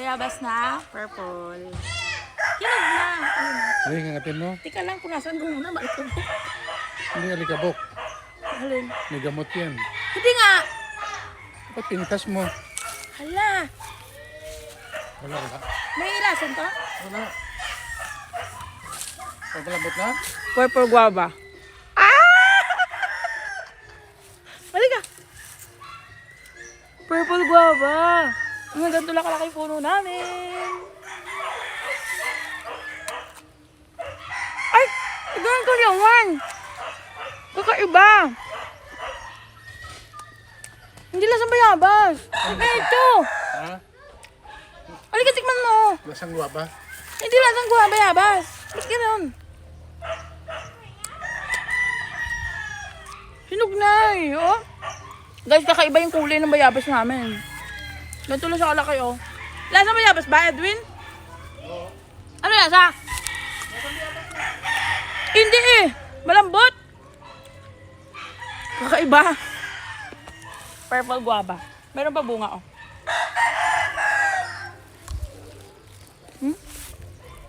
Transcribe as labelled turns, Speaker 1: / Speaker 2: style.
Speaker 1: Bayabas na purple. Hinog na.
Speaker 2: Ay, kangatin mo.
Speaker 1: Tika lang kung nasaan kung muna. Malikabok.
Speaker 2: Hindi alikabok.
Speaker 1: Halin.
Speaker 2: May gamot yan.
Speaker 1: Hindi nga.
Speaker 2: Ba't pintas mo?
Speaker 1: Hala.
Speaker 2: Wala.
Speaker 1: May ilason to?
Speaker 2: Wala. Pagkalabot na?
Speaker 1: Purple guava. Ah! Halika. Purple guava. Ang ganito lang kalaki puno namin. Ay! Ganun ko yawan. Kakaiba. Hindi lasang bayabas. Ito.
Speaker 2: Ha?
Speaker 1: Halika, tikman mo.
Speaker 2: Lasang guwaba?
Speaker 1: Hindi lasang guava bayabas. Ba't ganun? Hinog na eh, oh. Guys, kakaiba yung kulay ng bayabas namin. Ganito lang siya kalaki, oh. Lasang bayabas ba, Edwin?
Speaker 2: Oo.
Speaker 1: Ano lasa? Hindi eh. Malambot. Kakaiba. Purple guava. Meron pa bunga, oh.